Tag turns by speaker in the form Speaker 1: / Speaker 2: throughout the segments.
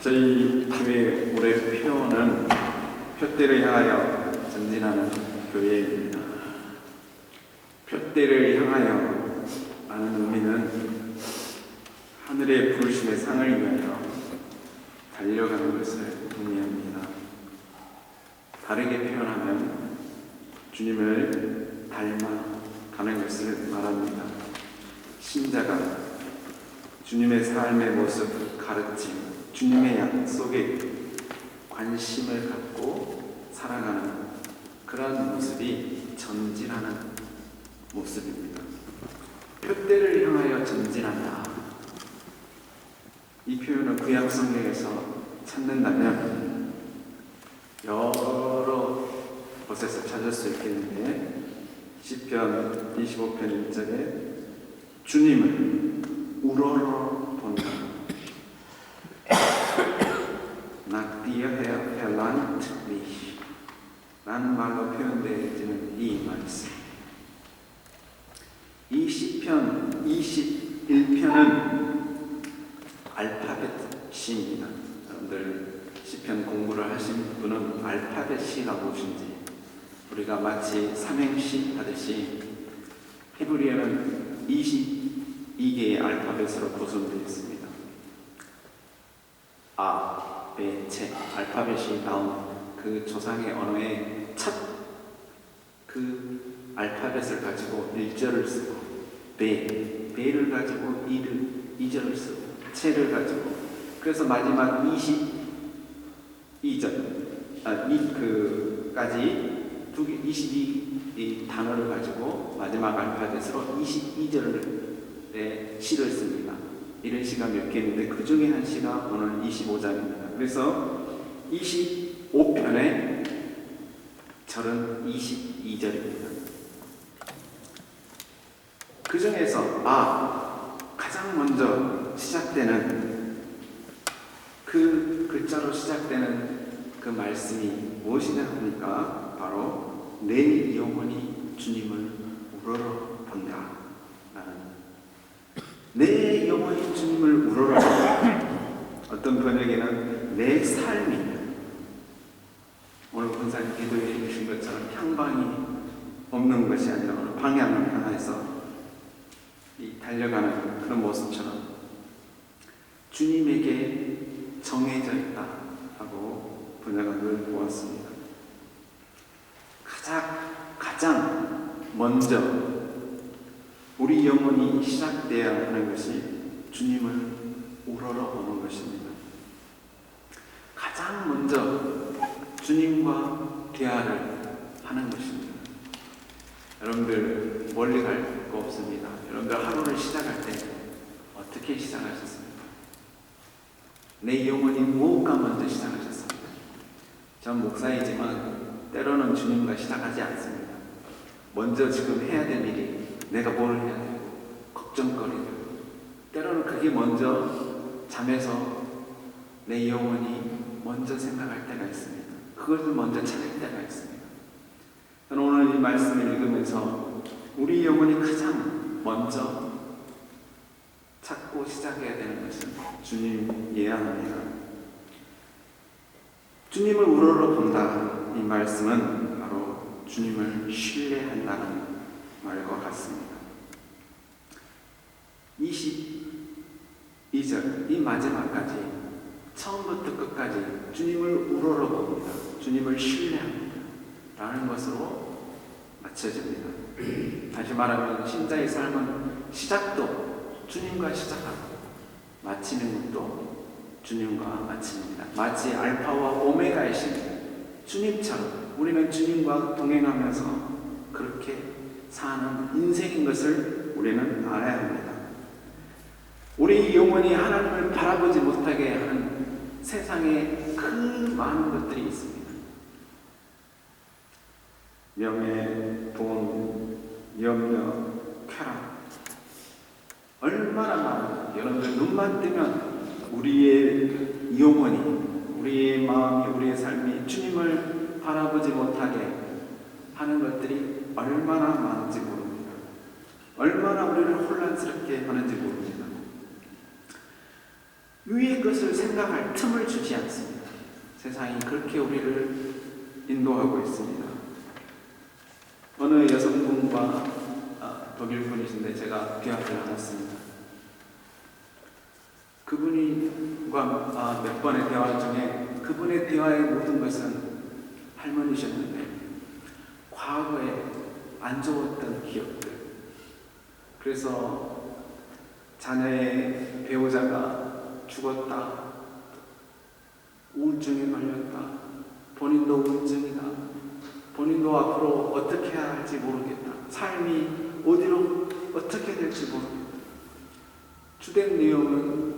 Speaker 1: 저희 교회 올해 표어는 표대를 향하여 전진하는 교회입니다. 표대를 향하여 라는 의미는 하늘의 부르심의 상을 위하여 달려가는 것을 의미합니다. 다르게 표현하면 주님을 닮아가는 것을 말합니다. 신자가 주님의 삶의 모습, 가르침, 주님의 약속에 관심을 갖고 살아가는 그러한 모습이 전진하는 모습입니다. 표대를 향하여 전진한다. 이 표현을 구약 성경에서 찾는다면 여러 곳에서 찾을 수 있겠는데, 시편 25편 1절에 주님을 우러러 본다. Nach dir, Herr, verlangt mich 라는 말로 표현되어지는 이 말씀. 이 시편 21편은 알파벳 시입니다. 여러분들 시편 공부를 하신 분은 알파벳 시가 무엇인지, 우리가 마치 삼행시 하듯이 히브리어는 22개의 알파벳으로 구성되어 있습니다. 아, 베, 체, 알파벳이 나온 그 조상의 언어의 첫 그 알파벳을 가지고 1절을 쓰고, 베를 가지고 2절을 쓰고, 체를 가지고, 그래서 마지막 22절까지 22 단어를 가지고 마지막 알파벳으로 22절의 시를 씁니다. 이런 시가 몇 개 있는데 그 중에 한 시가 오늘 25장입니다. 그래서 25편의 절은 22절입니다. 그 중에서 가장 먼저 시작되는 그 글자로 시작되는 그 말씀이 무엇이냐 하니까 바로 내 영혼이 주님을 우러러 본다 라는, 내 영혼이 주님을 우러러 본다. 어떤 번역에는 내 삶이, 오늘 본사님 기도해 주신 것처럼 향방이 없는 것이 아니라 방향을 향해서 달려가는 그런 모습처럼 주님에게 정해져 있다 하고 번역을 보았습니다. 가장 먼저 우리 영혼이 시작되어야 하는 것이 주님을 우러러 보는 것입니다. 가장 먼저 주님과 대화를 하는 것입니다. 여러분들 멀리 갈 거 없습니다. 여러분들 하루를 시작할 때 어떻게 시작하셨습니까? 내 영혼이 무엇과 먼저 시작하셨습니까? 전 목사이지만 때로는 주님과 시작하지 않습니다. 먼저 지금 해야 될 일이, 내가 뭘 해야 되고 걱정거리고, 때로는 그게 먼저 잠에서 내 영혼이 먼저 생각할 때가 있습니다. 그것을 먼저 찾을 때가 있습니다. 저는 오늘 이 말씀을 읽으면서 우리 영혼이 가장 먼저 찾고 시작해야 되는 것은 주님이어야 합니다. 주님을 우러러 본다, 이 말씀은 바로 주님을 신뢰한다는 말과 같습니다. 22절, 이 마지막까지 처음부터 끝까지 주님을 우러러 봅니다. 주님을 신뢰합니다 라는 것으로 맞춰집니다. 다시 말하면 신자의 삶은 시작도 주님과 시작하고 마치는 것도 주님과 마칩니다. 마치 알파와 오메가이신 주님처럼 우리는 주님과 동행하면서 그렇게 사는 인생인 것을 우리는 알아야 합니다. 우리 영혼이 하나님을 바라보지 못하게 하는 세상에 그 많은 것들이 있습니다. 명예, 돈, 염려, 쾌락, 얼마나 많은, 여러분들 눈만 뜨면 우리의 영혼이, 우리의 마음이, 우리의 삶이 주님을 바라보지 못하게 하는 것들이 얼마나 많은지 모릅니다. 얼마나 우리를 혼란스럽게 하는지 모릅니다. 위의 것을 생각할 틈을 주지 않습니다. 세상이 그렇게 우리를 인도하고 있습니다. 어느 여성분과 독일 분이신데 제가 대화를 나눴습니다. 그분과 몇 번의 대화 중에 그분의 대화의 모든 것은 할머니셨는데 과거에 안 좋았던 기억들, 그래서 자녀의 배우자가 죽었다, 우울증에 걸렸다, 본인도 우울증이다, 본인도 앞으로 어떻게 해야 할지 모르겠다, 삶이 어디로 어떻게 될지 모르겠다. 주된 내용은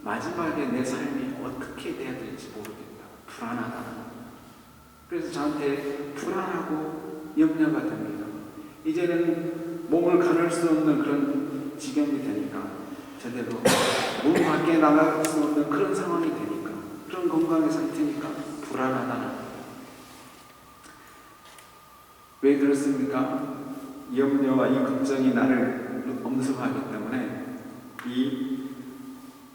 Speaker 1: 마지막에 내 삶이 어떻게 돼야 될지 모르겠다, 불안하다. 그래서 저한테 불안하고 염려가 됩니다. 이제는 몸을 가눌 수 없는 그런 지경이 되니까, 제대로 몸 밖에 나갈 수 없는 그런 상황이 되니까, 그런 건강의 상태니까 불안하다. 왜 그렇습니까? 이 염려와 이 걱정이 나를 엄습하기 때문에 이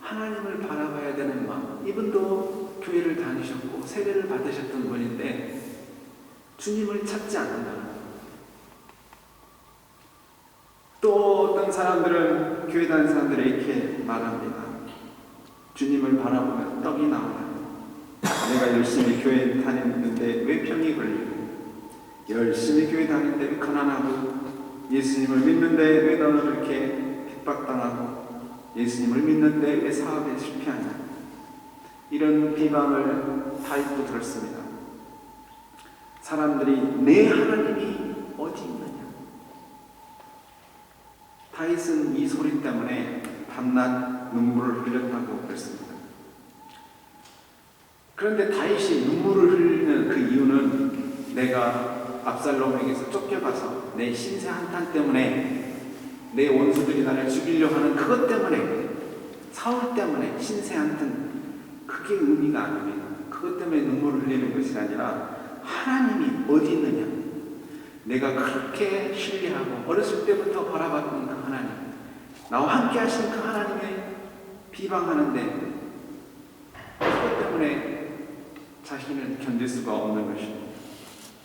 Speaker 1: 하나님을 바라봐야 되는 마음, 이분도 교회를 다니셨고 세례를 받으셨던 분인데 주님을 찾지 않는다. 또 어떤 사람들은, 교회 다니는 사람들이 이렇게 말합니다. 주님을 바라보면 떡이 나오나? 내가 열심히 교회 다니는데 왜 병이 걸리고, 열심히 교회 다니는데 왜 가난하고, 예수님을 믿는데 왜 너는 이렇게 핍박당하고, 예수님을 믿는데 왜 사업에 실패하냐? 이런 비방을 다윗도 들었습니다. 사람들이 내 하나님이 어디 있느냐? 다윗은 이 소리 때문에 밤낮 눈물을 흘렸다고 그랬습니다. 그런데 다윗이 눈물을 흘리는 그 이유는 내가 압살롬에게서 쫓겨가서 내 신세 한탄 때문에, 내 원수들이 나를 죽이려 하는 그것 때문에, 사울 때문에 신세 한탄, 그게 의미가 아닙니다. 그것 때문에 눈물을 흘리는 것이 아니라 하나님이 어디 있느냐, 내가 그렇게 신뢰하고 어렸을 때부터 바라봤던 그 하나님, 나와 함께 하신 그 하나님의 비방하는데 그것 때문에 자신을 견딜 수가 없는 것입니다.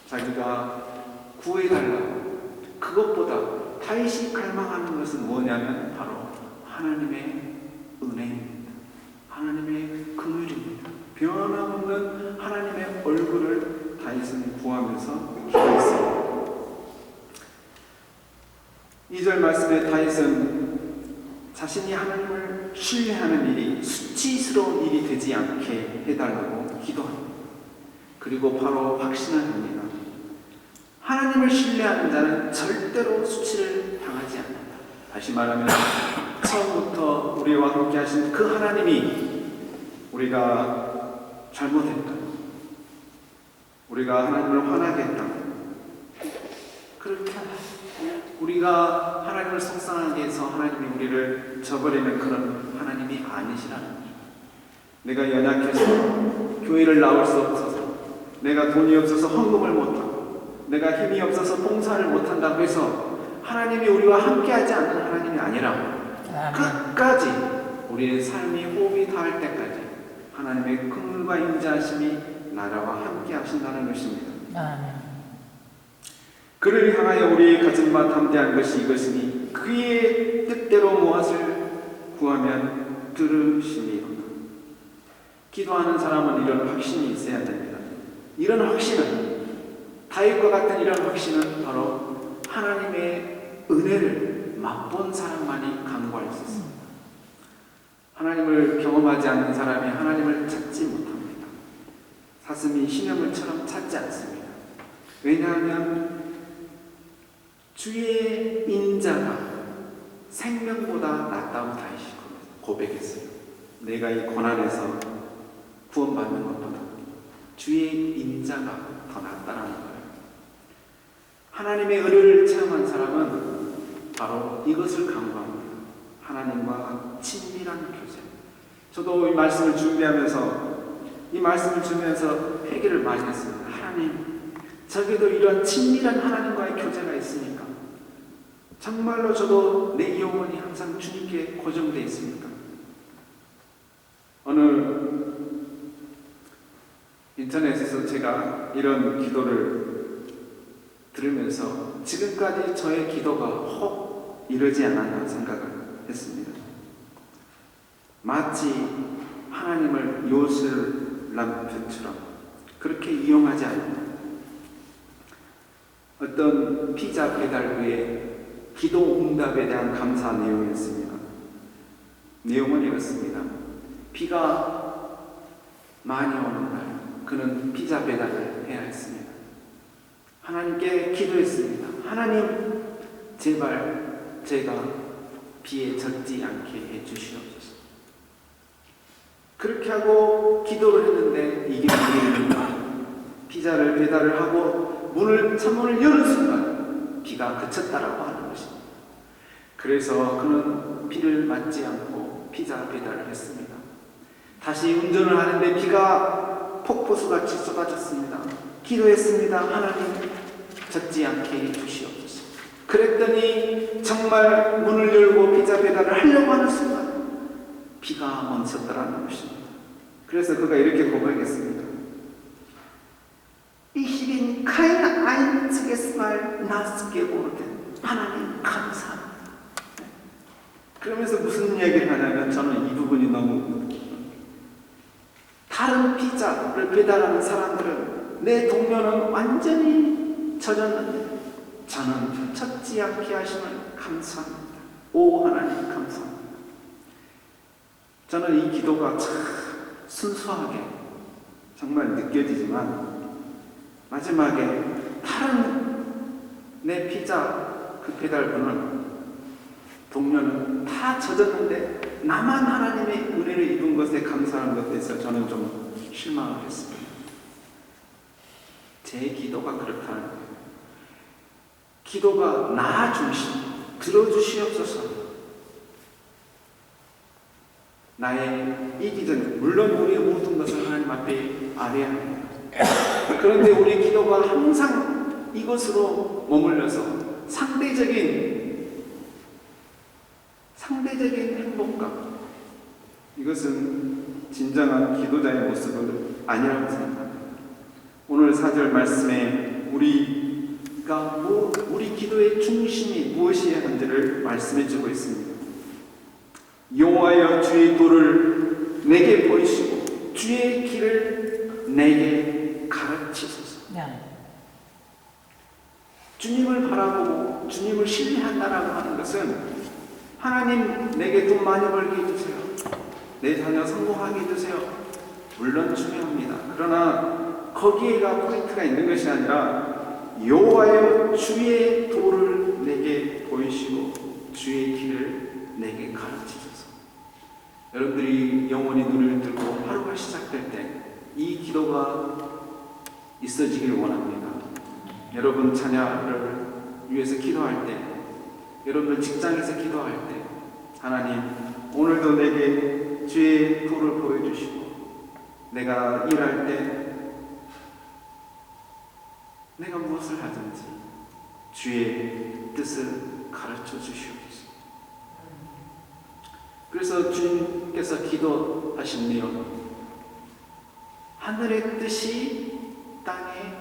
Speaker 1: 자기가 구해달라고, 그것보다 다윗이 갈망하는 것은 뭐냐면 바로 하나님의 은혜입니다. 하나님의 긍휼입니다. 변함없는 하나님의 얼굴을 다윗은 구하면서 기도했습니다. 2절 말씀에 다윗은 자신이 하나님을 신뢰하는 일이 수치스러운 일이 되지 않게 해달라고 기도합니다. 그리고 바로 확신을 합니다. 하나님을 신뢰하는 자는 절대로 수치를 당하지 않는다. 다시 말하면 처음부터 우리와 함께 하신 그 하나님이 우리가 잘못했다, 우리가 하나님을 화나게 했다, 그렇게 우리가 하나님을 속상하게 해서 하나님이 우리를 저버리는 그런 하나님이 아니시라는 거죠. 내가 연약해서 교회를 나올 수 없어서, 내가 돈이 없어서 헌금을 못하고, 내가 힘이 없어서 봉사를 못한다고 해서 하나님이 우리와 함께하지 않는 하나님이 아니라 끝까지 우리의 삶이 호흡이 닿을 때까지 하나님의 긍휼과 인자하심이 나라와 함께 하신다는 것입니다. 아멘. 그를 향하여 우리 가진 바 담대한 것이 이것이니 그의 뜻대로 무엇을 구하면 들으시리로다. 기도하는 사람은 이런 확신이 있어야 됩니다. 이런 확신은, 다윗과 같은 이런 확신은 바로 하나님의 은혜를 맛본 사람만이 강구할 수 있습니다. 하나님을 경험하지 않는 사람이 하나님을 찾지 못합니다. 사슴이 시냇물처럼 찾지 않습니다. 왜냐하면 주의 인자가 생명보다 낫다고 다윗이 고백했어요. 내가 이 고난에서 구원받는 것보다 주의 인자가 더 낫다는 거예요. 하나님의 은혜를 체험한 사람은 바로 이것을 강구합니다. 하나님과 친밀한 교제. 저도 이 말씀을 준비하면서, 이 말씀을 주면서 회개를 많이 했습니다. 하나님, 저에게도 이런 친밀한 하나님과의 교제가 있으니까 정말로 저도 내 영혼이 항상 주님께 고정되어 있습니까? 인터넷에서 제가 이런 기도를 들으면서 지금까지 저의 기도가 혹 이러지 않았나 생각을 했습니다. 마치 하나님을 요술람표처럼 그렇게 이용하지 않는 어떤 피자 배달부의 기도 응답에 대한 감사 내용이었습니다. 내용은 이렇습니다. 비가 많이 오는 날 그는 피자 배달을 해야 했습니다. 하나님께 기도했습니다. 하나님, 제발 제가 비에 젖지 않게 해주시옵소서. 그렇게 하고 기도를 했는데 이게 문제입니다. 피자를 배달을 하고 창문을 여는 순간 비가 그쳤다라고 하는 것입니다. 그래서 그는 비를 맞지 않고 피자 배달을 했습니다. 다시 운전을 하는데 비가 폭포수같이 쏟아졌습니다. 기도했습니다. 하나님, 젖지 않게 해주시옵소서. 그랬더니 정말 문을 열고 피자 배달을 하려고 하는 순간 비가 멈췄더라는 것입니다. 그래서 그가 이렇게 고백했습니다. Ich bin kein einziges Mal nass geworden. 하나님 감사합니다. 그러면서 무슨 이야기를 하냐면 저는 이 부분이 너무 다른 피자를 배달하는 사람들은 내 동료는 완전히 젖었는데 저는 젖지 않게 하심을 감사합니다. 오 하나님 감사합니다. 저는 이 기도가 참 순수하게 정말 느껴지지만 마지막에 다른 내 피자 그 배달부는 동료는 다 젖었는데 나만 하나님의 은혜를 입은 것에 감사한 것에 대해서 저는 좀 실망을 했습니다. 제 기도가 그렇다는 거예요. 기도가 나 중심, 들어주시옵소서. 나의 이 기도는 물론 우리의 모든 것을 하나님 앞에 아뢰야 합니다. 그런데 우리 기도가 항상 이것으로 머물러서 상대적인 행복감, 이것은 진정한 기도자의 모습은 아니라고 생각합니다. 오늘 4절 말씀에 우리가 우리 기도의 중심이 무엇이어야 하는지를 말씀해주고 있습니다. 여호와여 주의 도를 내게 보이시고 주의 길을 내게 가르치소서. 주님을 바라보고 주님을 신뢰한다라고 하는 것은 하나님 내게 돈 많이 벌게 해주세요. 내 자녀 성공하게 해주세요. 물론 중요합니다. 그러나 거기에가 포인트가 있는 것이 아니라 여호와여 주의 도를 내게 보이시고 주의 길을 내게 가르치소서. 여러분들이 영원히 눈을 뜨고 하루가 시작될 때 이 기도가 있어지길 원합니다. 여러분 자녀를 위해서 기도할 때, 여러분들 직장에서 기도할 때 하나님 오늘도 내게 주의 도를 보여주시고 내가 일할 때 내가 무엇을 하든지 주의 뜻을 가르쳐 주시옵소서. 그래서 주님께서 기도하신 내용, 하늘의 뜻이 땅에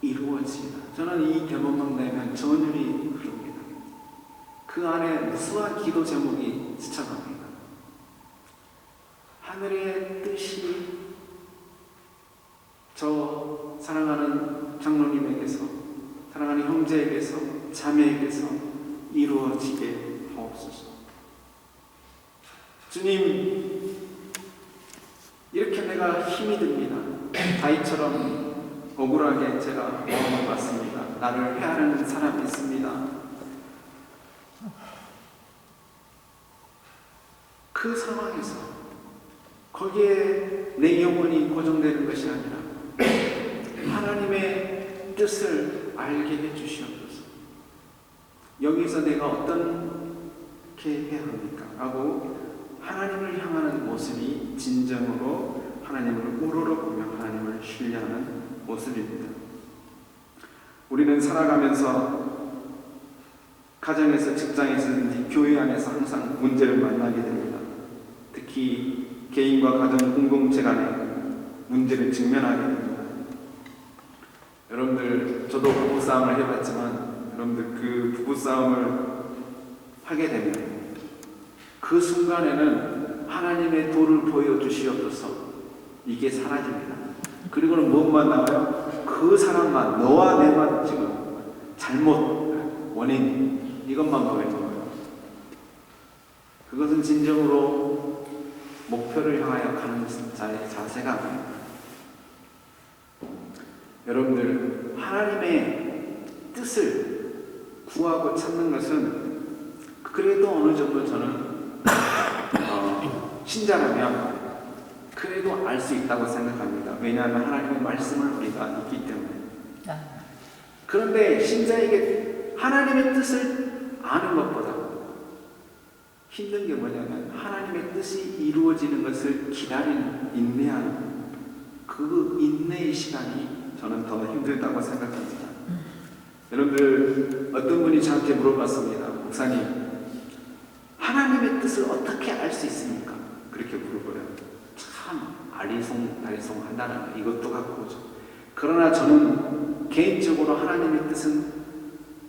Speaker 1: 이루어지다. 저는 이 대목만 내면 전율이 흐릅니다. 그 안에 무수한 기도 제목이 스쳐갑니다. 하늘의 뜻이 저 사랑하는 장로님에게서, 사랑하는 형제에게서, 자매에게서 이루어지게 하옵소서. 주님, 이렇게 내가 힘이 듭니다. 다윗처럼 억울하게 제가 마음을 받습니다. 나를 헤아리는 사람이 있습니다. 그 상황에서 거기에 내 영혼이 고정되는 것이 아니라 하나님의 뜻을 알게 해주시옵소서. 여기서 내가 어떻게 해야 합니까? 하고 하나님을 향하는 모습이 진정으로 하나님을 우러러보며 하나님을 신뢰하는 모습입니다. 우리는 살아가면서 가정에서, 직장에서든지 교회 안에서 항상 문제를 만나게 됩니다. 특히 개인과 가정 공동체 간에 문제를 직면하게 됩니다. 여러분들, 저도 부부싸움을 해봤지만 여러분들 그 부부싸움을 하게 되면 그 순간에는 하나님의 도를 보여주시옵소서, 이게 사라집니다. 그리고는 무엇만 나와요? 그 사람만, 너와 내만 지금 잘못, 원인, 이것만 보이는 거예요. 그것은 진정으로 목표를 향하여 가는 자의 자세가 아닙니다. 여러분들, 하나님의 뜻을 구하고 찾는 것은 그래도 어느 정도 저는 신자라면 그래도 알 수 있다고 생각합니다. 왜냐하면 하나님의 말씀을 우리가 있기 때문에. 그런데 신자에게 하나님의 뜻을 아는 것보다 힘든 게 뭐냐면 하나님의 뜻이 이루어지는 것을 기다리는, 인내하는 그 인내의 시간이 저는 더 힘들다고 생각합니다. 여러분들, 어떤 분이 저한테 물어봤습니다. 목사님, 하나님의 뜻을 어떻게 알 수 있습니까? 그렇게 물어보려요. 참 아리송다리송한다는 거, 이것도 갖고 오죠. 그러나 저는 개인적으로 하나님의 뜻은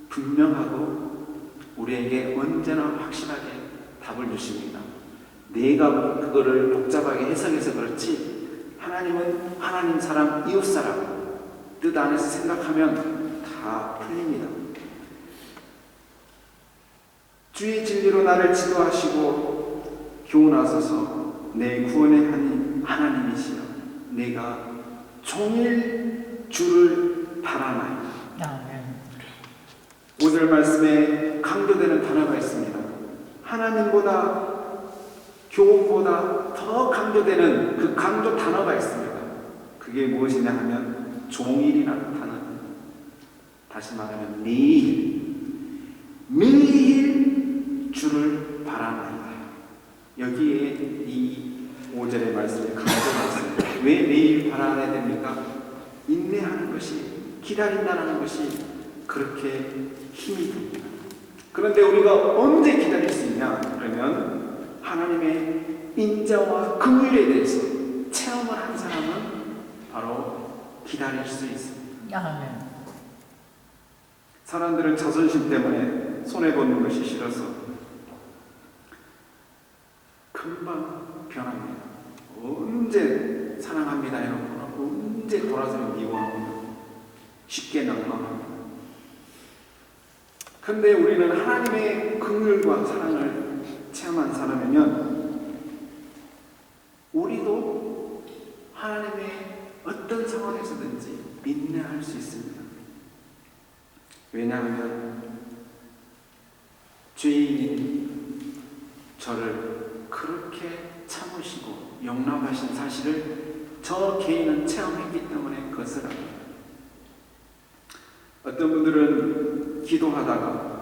Speaker 1: 분명하고 우리에게 언제나 확실하게 답을 주십니다. 내가 그거를 복잡하게 해석해서 그렇지, 하나님은 하나님 사람, 이웃 사람 뜻 안에서 생각하면 다 풀립니다. 주의 진리로 나를 지도하시고 교훈하소서. 내 구원의 하나님이시여, 내가 종일 주를 바라나이다. 5절 말씀에 강조되는 단어가 있습니다. 하나님보다, 교훈보다 더 강조되는 그 강조 단어가 있습니다. 그게 무엇이냐 하면 종일이라는 단어입니다. 다시 말하면 매일 주를 바라나이다. 여기에 이 5절의 말씀에 강조가 있습니다. 왜 매일 바라야 됩니까? 인내하는 것이, 기다린다는 것이 그렇게 힘이 듭니다. 그런데 우리가 언제 기다릴 수 있냐? 그러면 하나님의 인자와 긍휼에 대해서 체험을 한 사람은 바로 기다릴 수 있습니다. 사람들은 자존심 때문에 손해보는 것이 싫어서 금방 변합니다. 언제 사랑합니다 이러고 언제 돌아서면 미워합니다. 쉽게 낭망합니다. 그런데 우리는 하나님의 긍휼과 사랑을 체험한 사람이면 우리도 하나님의 어떤 상황에서든지 인내할 수 있습니다. 왜냐하면 죄인인 저를 그렇게 참으시고 용납하신 사실을 저 개인은 체험했기 때문에 그것을 합니다. 어떤 분들은 기도하다가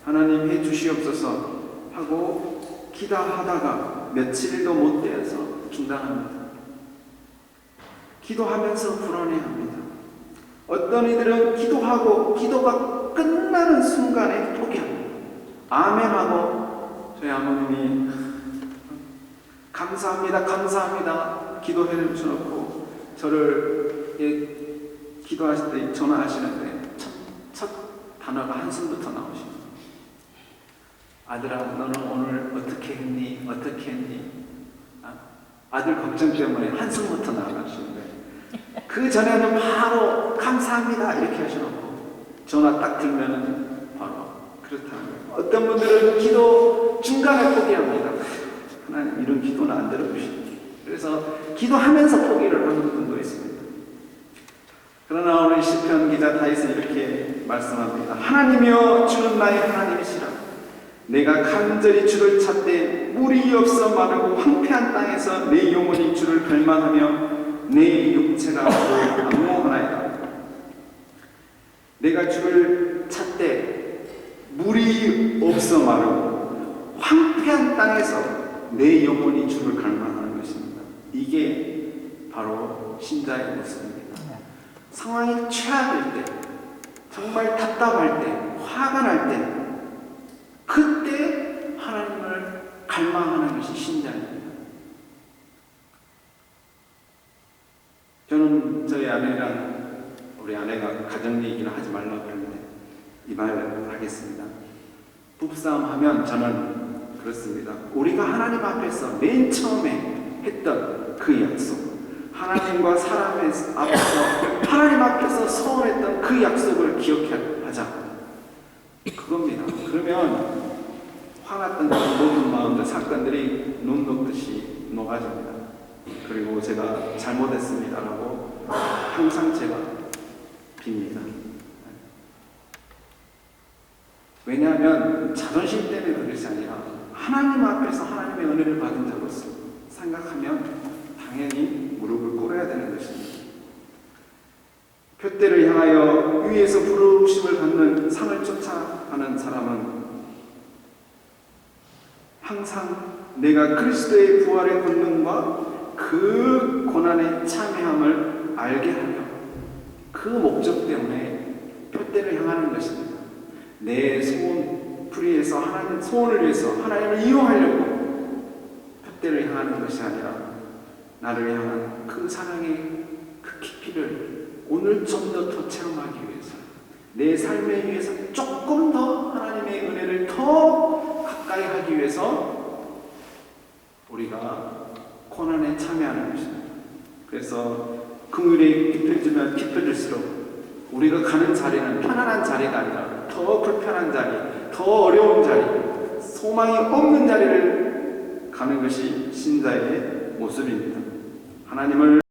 Speaker 1: 하나님 해주시옵소서 하고 기도하다가 며칠도 못 되어서 중단합니다. 기도하면서 불안해합니다. 어떤 이들은 기도하고 기도가 끝나는 순간에 포기합니다. 아멘하고 저희 아버님이 감사합니다, 감사합니다 기도해 주셔놓고 저를 기도하실 때 전화하시는데 첫 단어가 한숨부터 나오십니다. 아들아, 너는 오늘 어떻게 했니? 어떻게 했니? 아들 걱정 때문에 한숨부터 나가시는데 그 전에는 바로 감사합니다 이렇게 하셔놓고 전화 딱 들면은 바로 그렇다는 거예요. 어떤 분들은 기도 중간에 포기합니다. 하나님, 이런 기도는 안 들어주시지. 그래서 기도하면서 포기를 하는 분도 있습니다. 그러나 오늘 시편 기자 다윗은 이렇게 말씀합니다. 하나님이여, 주는 나의 하나님이시라. 내가 간절히 주를 찾되 물이 없어 마르고 황폐한 땅에서 내 영혼이 주를 갈망하며 내 육체가 악모하나이다. 내가 주를 찾되 물이 없어 마르고 황폐한 땅에서 내 영혼이 주를 갈망하는 것입니다. 이게 바로 신자의 모습입니다. 상황이 최악일 때, 정말 답답할 때, 화가 날 때, 그때 하나님을 갈망하는 것이 신자입니다. 저는 저희 아내랑 우리 아내가 가정 얘기를 하지 말라고 그러는데 이 말을 하겠습니다. 부부싸움 하면 저는 그렇습니다. 우리가 하나님 앞에서 맨 처음에 했던 그 약속, 하나님과 사람 앞에서 하나님 앞에서 서원했던 그 약속을 기억하자. 그겁니다. 그러면 화났던 모든 마음들, 사건들이 눈 녹듯이 녹아집니다. 그리고 제가 잘못했습니다라고 항상 제가 빕니다. 왜냐하면 자존심 때문에 그것이 아니라 하나님 앞에서 하나님의 은혜를 받은 자로서 생각하면 당연히 무릎을 꿇어야 되는 것입니다. 표대를 향하여 위에서 부르심을 받는 상을 쫓아가는 사람은 항상 내가 그리스도의 부활의 권능과 그 고난의 참여함을 알게 하며 그 목적 때문에 표대를 향하는 것입니다. 내 소원 풀이해서 하나님 소원을 위해서 하나님을 이용하려고 표대를 향하는 것이 아니라 나를 향한 그 사랑의 그 깊이를 오늘 좀 더 체험하기 위해서 내 삶에 위해서 조금 더 하나님의 은혜를 더 가까이 하기 위해서 우리가 고난에 참여하는 것입니다. 그래서 긍휼이 깊어지면 깊어질수록 우리가 가는 자리는 편안한 자리가 아니라 더 불편한 자리, 더 어려운 자리, 소망이 없는 자리를 가는 것이 신자의 모습입니다. 하나님을